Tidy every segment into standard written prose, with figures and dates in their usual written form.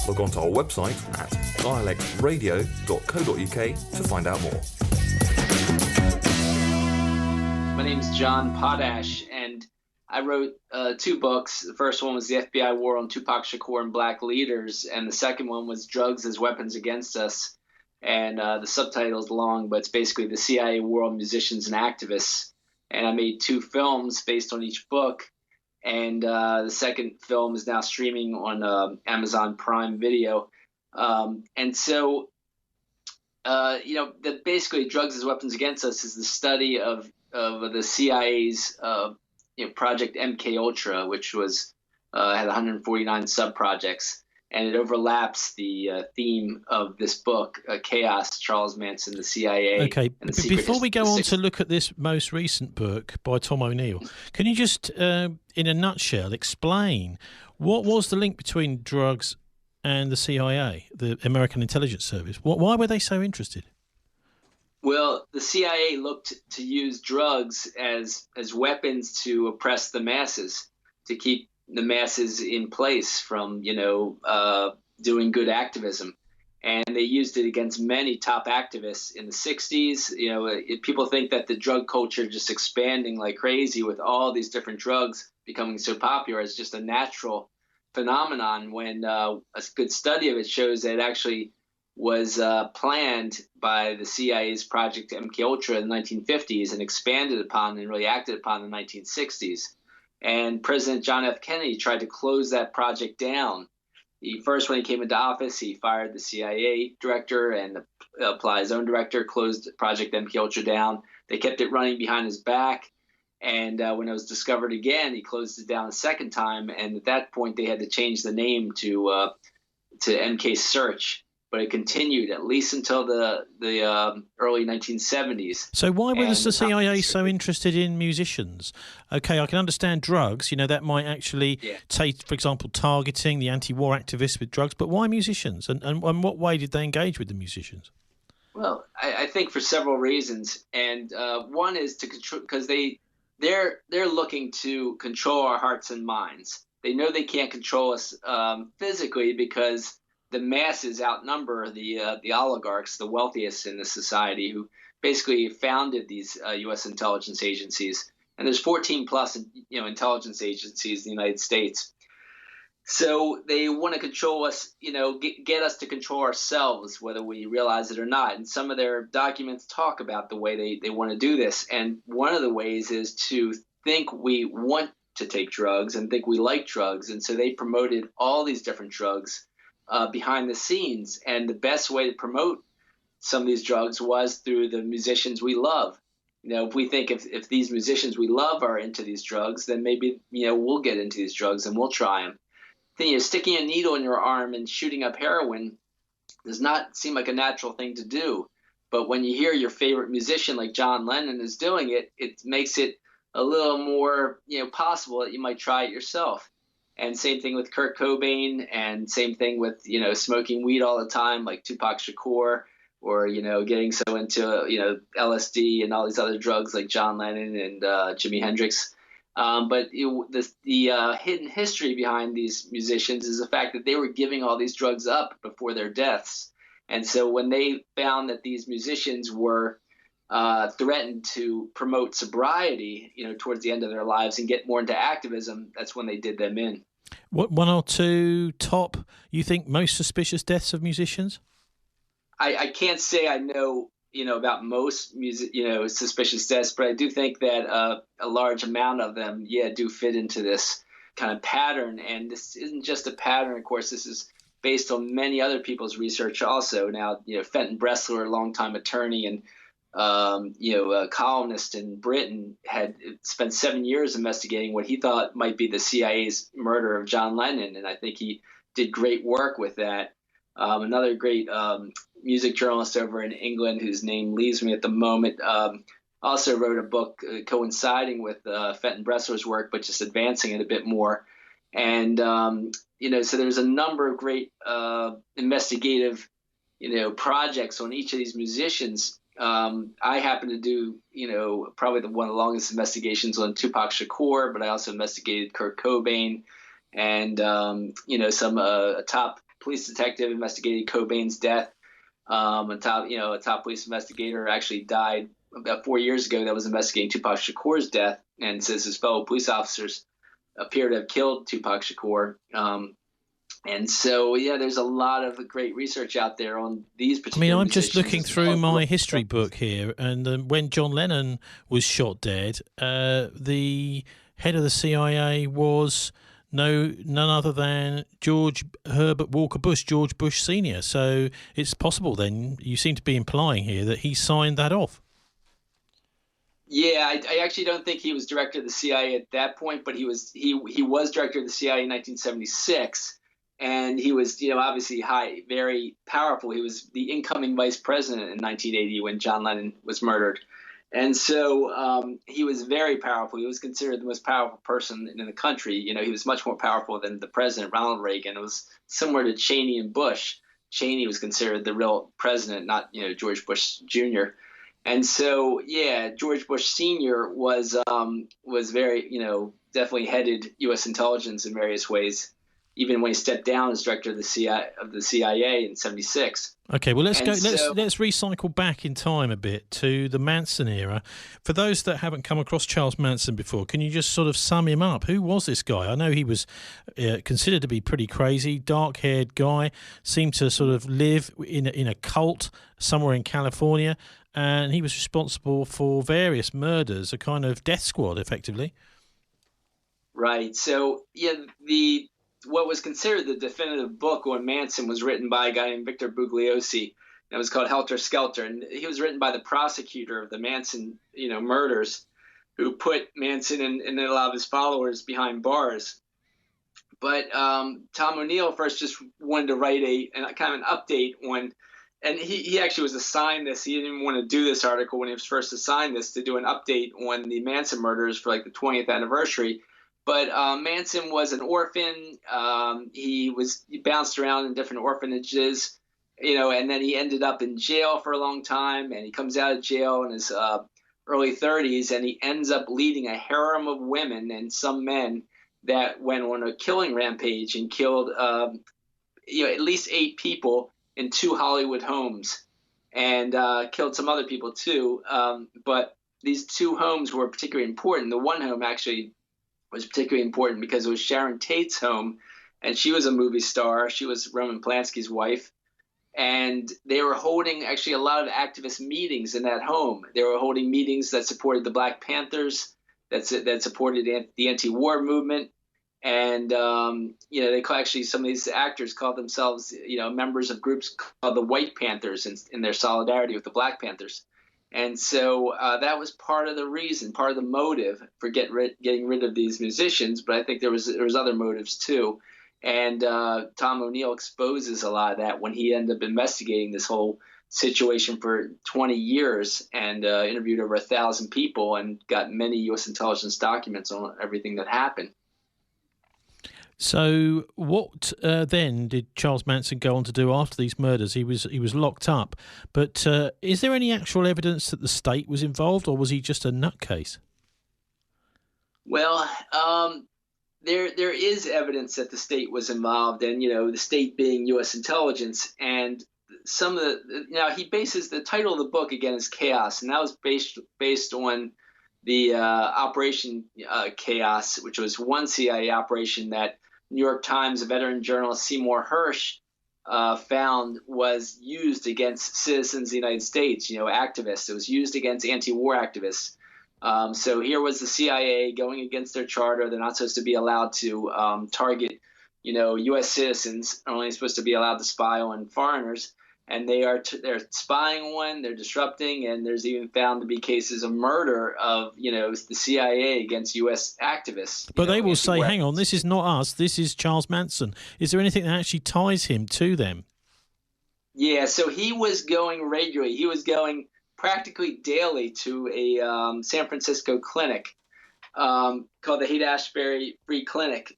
Log on to our website at dialectradio.co.uk to find out more. My name is John Potash, and I wrote 2 books. The first one was The FBI War on Tupac Shakur and Black Leaders, and the second one was Drugs as Weapons Against Us. And the subtitle is long, but it's basically the CIA War on Musicians and Activists. And I made 2 films based on each book. And the second film is now streaming on Amazon Prime Video. Basically Drugs as Weapons Against Us is the study of the CIA's Project MK Ultra, which was had 149 subprojects. And it overlaps the theme of this book, Chaos, Charles Manson, the CIA. Okay, before we go on to look at this most recent book by Tom O'Neill, can you just, in a nutshell, explain what was the link between drugs and the CIA, the American Intelligence Service? Why were they so interested? Well, the CIA looked to use drugs as weapons to oppress the masses, to keep the masses in place from, doing good activism. And they used it against many top activists in the 60s. People think that the drug culture just expanding like crazy with all these different drugs becoming so popular is just a natural phenomenon, when a good study of it shows that it actually was planned by the CIA's Project MKUltra in the 1950s and expanded upon and really acted upon in the 1960s. And President John F. Kennedy tried to close that project down. When he came into office, he fired the CIA director and applied his own director, closed Project MKUltra down. They kept it running behind his back. And when it was discovered again, he closed it down a second time. And at that point, they had to change the name to MK Search. But it continued at least until the early 1970s. So why was the CIA so interested in musicians? Okay, I can understand drugs. That might actually take, for example, targeting the anti-war activists with drugs. But why musicians? And what way did they engage with the musicians? Well, I think for several reasons. And one is to control, because they're looking to control our hearts and minds. They know they can't control us physically, because the masses outnumber the oligarchs, the wealthiest in the society, who basically founded these U.S. intelligence agencies. And there's 14 plus, intelligence agencies in the United States. So they want to control us, get us to control ourselves, whether we realize it or not. And some of their documents talk about the way they want to do this. And one of the ways is to think we want to take drugs and think we like drugs. And so they promoted all these different drugs behind the scenes, and the best way to promote some of these drugs was through the musicians we love. If we think if these musicians we love are into these drugs, then maybe we'll get into these drugs and we'll try them. Sticking a needle in your arm and shooting up heroin does not seem like a natural thing to do, but when you hear your favorite musician like John Lennon is doing it, it makes it a little more possible that you might try it yourself. And same thing with Kurt Cobain, and same thing with, smoking weed all the time like Tupac Shakur, or, getting so into, LSD and all these other drugs like John Lennon and Jimi Hendrix. But the hidden history behind these musicians is the fact that they were giving all these drugs up before their deaths. And so when they found that these musicians were threatened to promote sobriety, towards the end of their lives and get more into activism, that's when they did them in. What, 1 or 2 top, you think, most suspicious deaths of musicians? I can't say I know, about most suspicious deaths, but I do think that a large amount of them, do fit into this kind of pattern. And this isn't just a pattern, of course. This is based on many other people's research also. Now, Fenton Bressler, a longtime attorney and a columnist in Britain, had spent 7 years investigating what he thought might be the CIA's murder of John Lennon, and I think he did great work with that. Another great music journalist over in England, whose name leaves me at the moment, also wrote a book coinciding with Fenton Bressler's work, but just advancing it a bit more. And so there's a number of great investigative projects on each of these musicians. I happen to do, probably one of the longest investigations on Tupac Shakur, but I also investigated Kurt Cobain and, some top police detective investigated Cobain's death. A top police investigator actually died about 4 years ago that was investigating Tupac Shakur's death, and says his fellow police officers appear to have killed Tupac Shakur. And so, yeah, there's a lot of great research out there on these particular I'm just looking through my history book. book here, and when John Lennon was shot dead, the head of the CIA was none other than George Herbert Walker Bush, George Bush Sr. So it's possible then, you seem to be implying here, that he signed that off. Yeah, I actually don't think he was director of the CIA at that point, but he was director of the CIA in 1976. And he was, obviously very powerful. He was the incoming vice president in 1980 when John Lennon was murdered. And so he was very powerful. He was considered the most powerful person in the country. He was much more powerful than the president, Ronald Reagan. It was similar to Cheney and Bush. Cheney was considered the real president, not, George Bush Jr. And so, yeah, George Bush Sr. was very, definitely headed U.S. intelligence in various ways, even when he stepped down as director of the CIA in '76. Okay, well, let's recycle back in time a bit to the Manson era. For those that haven't come across Charles Manson before, can you just sort of sum him up? Who was this guy? I know he was considered to be pretty crazy, dark-haired guy, seemed to sort of live in a cult somewhere in California, and he was responsible for various murders, a kind of death squad, effectively. Right. So, yeah, what was considered the definitive book on Manson was written by a guy named Victor Bugliosi. It was called Helter Skelter, and he was written by the prosecutor of the Manson, murders, who put Manson and a lot of his followers behind bars. But Tom O'Neill first just wanted to write a kind of an update on, and he actually was assigned this. He didn't even want to do this article when he was first assigned this, to do an update on the Manson murders for like the 20th anniversary. But Manson was an orphan. He bounced around in different orphanages, and then he ended up in jail for a long time. And he comes out of jail in his early 30s, and he ends up leading a harem of women and some men that went on a killing rampage and killed, at least 8 people in 2 Hollywood homes, and killed some other people too. But these 2 homes were particularly important. The one home actually was particularly important because it was Sharon Tate's home, and she was a movie star. She was Roman Polanski's wife, and they were holding actually a lot of activist meetings in that home. They were holding meetings that supported the Black Panthers, that supported the anti-war movement, and they actually, some of these actors called themselves members of groups called the White Panthers in their solidarity with the Black Panthers. And so that was part of the reason, part of the motive for getting rid of these musicians. But I think there was other motives too. And Tom O'Neill exposes a lot of that when he ended up investigating this whole situation for 20 years and interviewed over 1,000 people and got many U.S. intelligence documents on everything that happened. So what then did Charles Manson go on to do after these murders? He was locked up, but is there any actual evidence that the state was involved, or was he just a nutcase? Well, there is evidence that the state was involved, and the state being U.S. intelligence, and some of the he bases the title of the book again is Chaos, and that was based on the Operation Chaos, which was one CIA operation that New York Times veteran journalist Seymour Hersh found was used against citizens of the United States, activists. It was used against anti-war activists. So here was the CIA going against their charter. They're not supposed to be allowed to target, U.S. citizens. They're only supposed to be allowed to spy on foreigners. And they're spying on, they're disrupting, and there's even found to be cases of murder of, the CIA against U.S. activists. But they will say, hang on, this is not us, this is Charles Manson. Is there anything that actually ties him to them? Yeah, so he was going regularly. He was going practically daily to a San Francisco clinic called the Haight-Ashbury Free Clinic.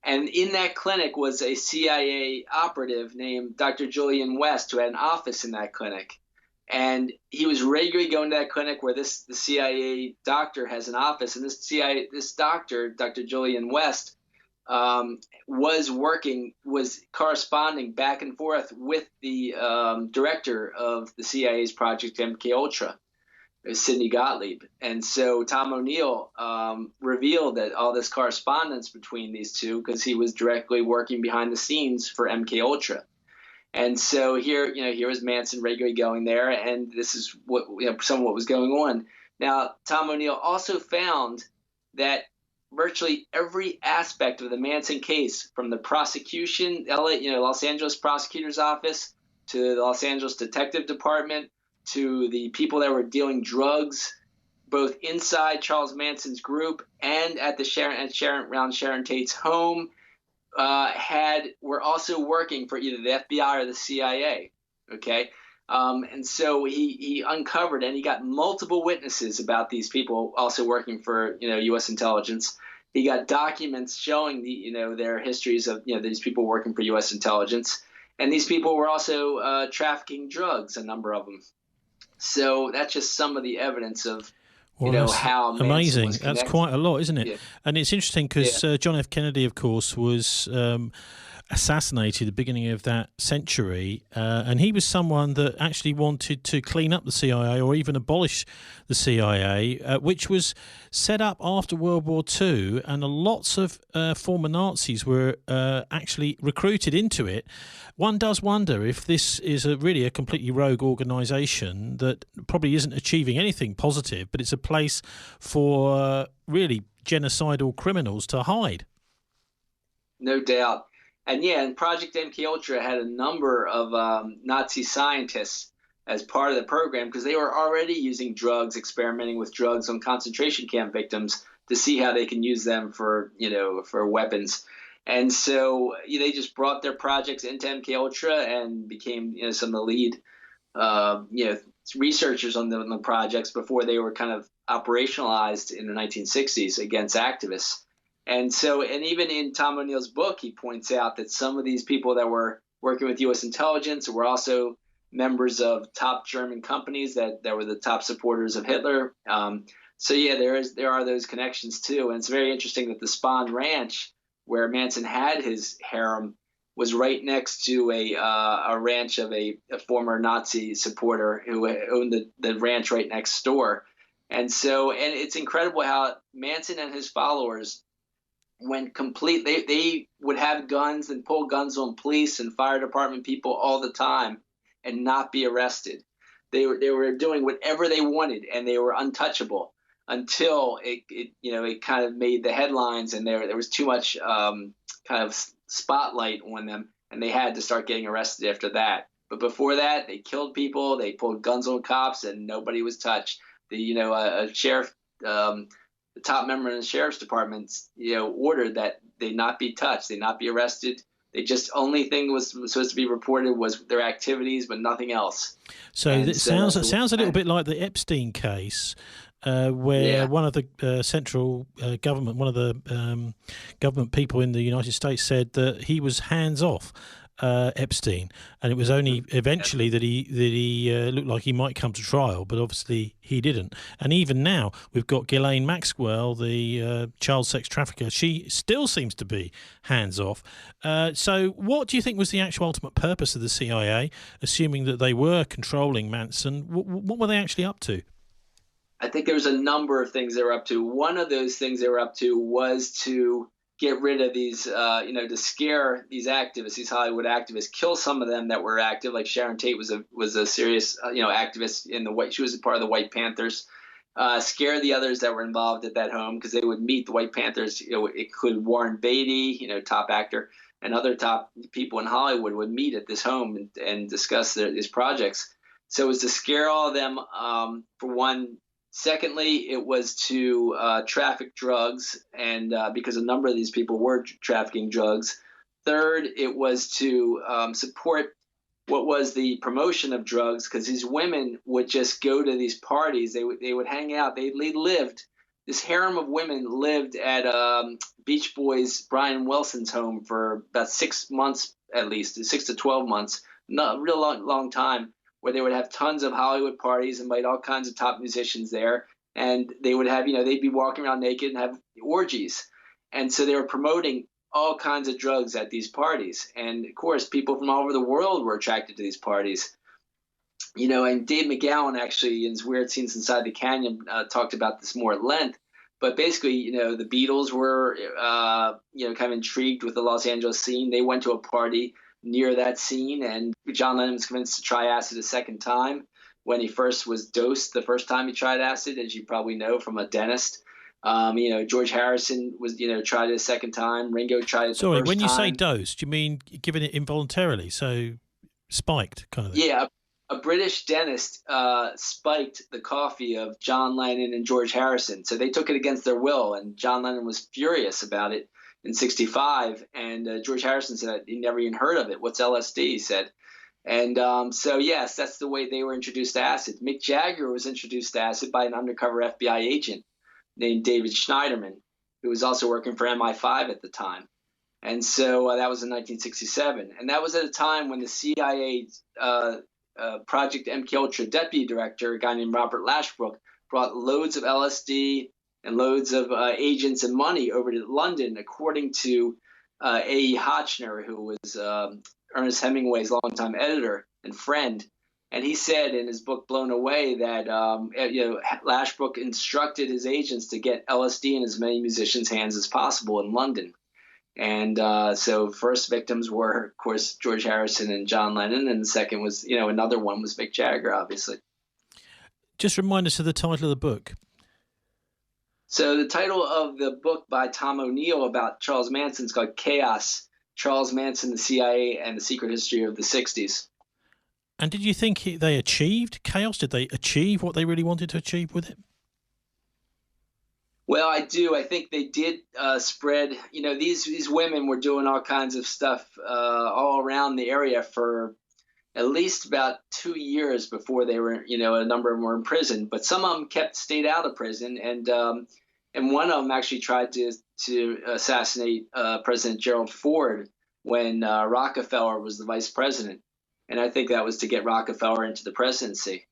And in that clinic was a CIA operative named Dr. Julian West, who had an office in that clinic. And he was regularly going to that clinic where the CIA doctor has an office. And this doctor, Dr. Julian West, was corresponding back and forth with the director of the CIA's Project MK Ultra, Sidney Gottlieb. And so Tom O'Neill revealed that all this correspondence between these two, because he was directly working behind the scenes for MK Ultra. And so here was Manson regularly going there, and this is some of what was going on. Now, Tom O'Neill also found that virtually every aspect of the Manson case, from the prosecution, Los Angeles prosecutor's office, to the Los Angeles Detective Department, to the people that were dealing drugs, both inside Charles Manson's group and at around Sharon Tate's home, were also working for either the FBI or the CIA. Okay. And so he uncovered, and he got multiple witnesses about these people also working for, U.S. intelligence. He got documents showing their histories of, these people working for U.S. intelligence. And these people were also trafficking drugs, a number of them. So that's just some of the evidence of, how Manson amazing. was That's connected. quite a lot, isn't it? Yeah. And it's interesting because John F. Kennedy, of course, was assassinated at the beginning of that century, and he was someone that actually wanted to clean up the CIA or even abolish the CIA, which was set up after World War II, and lots of former Nazis were actually recruited into it. One does wonder if this is really a completely rogue organisation that probably isn't achieving anything positive, but it's a place for really genocidal criminals to hide. No doubt. And Project MK Ultra had a number of Nazi scientists as part of the program, because they were already using drugs, experimenting with drugs on concentration camp victims to see how they can use them for weapons. And so they just brought their projects into MK Ultra and became some of the lead researchers on the projects before they were kind of operationalized in the 1960s against activists. And even in Tom O'Neill's book, he points out that some of these people that were working with U.S. intelligence were also members of top German companies that were the top supporters of Hitler. There are those connections too. And it's very interesting that the Spahn Ranch, where Manson had his harem, was right next to a ranch of a former Nazi supporter who owned the ranch right next door. And it's incredible how Manson and his followers went complete. They would have guns and pull guns on police and fire department people all the time and not be arrested. They were doing whatever they wanted, and they were untouchable until it kind of made the headlines, and there was too much kind of spotlight on them, and they had to start getting arrested after that. But before that, they killed people, they pulled guns on cops, and nobody was touched. A sheriff, the top member in the sheriff's department, ordered that they not be touched, they not be arrested. They just only thing was supposed to be reported was their activities, but nothing else. So it sounds a little bit like the Epstein case, where one of the central government, one of the government people in the United States said that he was hands off Epstein, and it was only eventually that he looked like he might come to trial, but obviously he didn't. And even now, we've got Ghislaine Maxwell, the child sex trafficker. She still seems to be hands off. So, what do you think was the actual ultimate purpose of the CIA, assuming that they were controlling Manson? What were they actually up to? I think there was a number of things they were up to. One of those things they were up to was to get rid of these, to scare these activists, these Hollywood activists, kill some of them that were active. Like Sharon Tate was a serious, activist she was a part of the White Panthers. Scare the others that were involved at that home, because they would meet the White Panthers. It included Warren Beatty, top actor, and other top people in Hollywood would meet at this home and discuss these projects. So it was to scare all of them, for one. Secondly, it was to traffic drugs, and because a number of these people were trafficking drugs. Third, it was to support what was the promotion of drugs, because these women would just go to these parties. They would hang out. They lived. This harem of women lived at Beach Boys Brian Wilson's home for about 6 months, at least 6 to 12 months, not a real long time, where they would have tons of Hollywood parties, invite all kinds of top musicians there, and they would have, they'd be walking around naked and have orgies. And so they were promoting all kinds of drugs at these parties. And of course, people from all over the world were attracted to these parties. And Dave McGowan actually, in his Weird Scenes Inside the Canyon, talked about this more at length. But basically, the Beatles were, kind of intrigued with the Los Angeles scene. They went to a party near that scene, and John Lennon was convinced to try acid a second time when he first was dosed the first time he tried acid, as you probably know from a dentist. George Harrison was, tried it a second time. Ringo tried it the first time. Sorry, when you say dosed, you mean giving it involuntarily, so spiked kind of thing? Yeah, a British dentist spiked the coffee of John Lennon and George Harrison. So they took it against their will, and John Lennon was furious about it in 1965. And George Harrison said he never even heard of it. What's LSD, he said. And so, yes, that's the way they were introduced to acid. Mick Jagger was introduced to acid by an undercover FBI agent named David Schneiderman, who was also working for MI5 at the time. And so that was in 1967. And that was at a time when the CIA Project MKUltra deputy director, a guy named Robert Lashbrook, brought loads of LSD and loads of agents and money over to London, according to A.E. Hotchner, who was Ernest Hemingway's longtime editor and friend. And he said in his book Blown Away that Lashbrook instructed his agents to get LSD in as many musicians' hands as possible in London. And so first victims were, of course, George Harrison and John Lennon, and the second was, another one was Mick Jagger, obviously. Just remind us of the title of the book. So the title of the book by Tom O'Neill about Charles Manson is called Chaos, Charles Manson, the CIA, and the Secret History of the 60s. And did you think they achieved chaos? Did they achieve what they really wanted to achieve with it? Well, I do. I think they did spread, these women were doing all kinds of stuff all around the area for at least about 2 years before they were, a number of them were in prison. But some of them stayed out of prison. And one of them actually tried to assassinate President Gerald Ford when Rockefeller was the vice president. And I think that was to get Rockefeller into the presidency.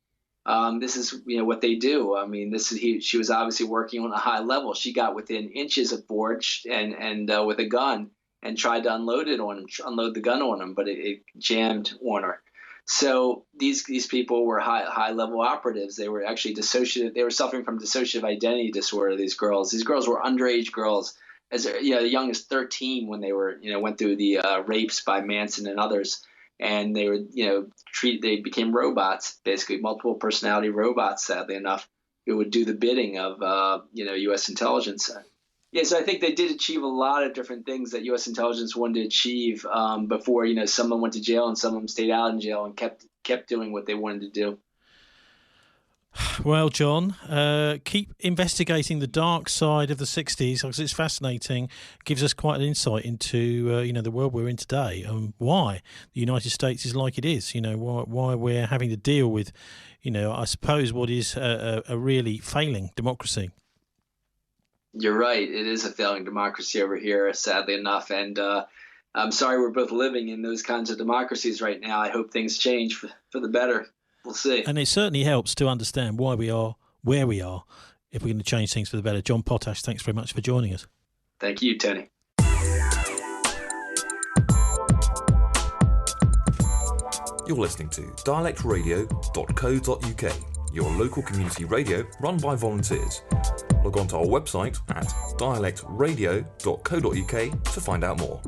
This is, what they do. I mean, she was obviously working on a high level. She got within inches of Ford and with a gun and tried to unload the gun on him, but it jammed on her. So these people were high level operatives. They were actually dissociative. They were suffering from dissociative identity disorder. These girls were underage girls, as young as 13 when they were, went through the rapes by Manson and others. And they were, they became robots, basically multiple personality robots, sadly enough, who would do the bidding of, U.S. intelligence. Yeah, so I think they did achieve a lot of different things that U.S. intelligence wanted to achieve before, some of them went to jail and some of them stayed out in jail and kept doing what they wanted to do. Well, John, keep investigating the dark side of the 60s because it's fascinating. Gives us quite an insight into, the world we're in today and why the United States is like it is, why we're having to deal with, I suppose what is a really failing democracy. You're right. It is a failing democracy over here, sadly enough. And I'm sorry we're both living in those kinds of democracies right now. I hope things change for the better. We'll see. And it certainly helps to understand why we are where we are if we're going to change things for the better. John Potash, thanks very much for joining us. Thank you, Tony. You're listening to dialectradio.co.uk, your local community radio run by volunteers. Log on to our website at dialectradio.co.uk to find out more.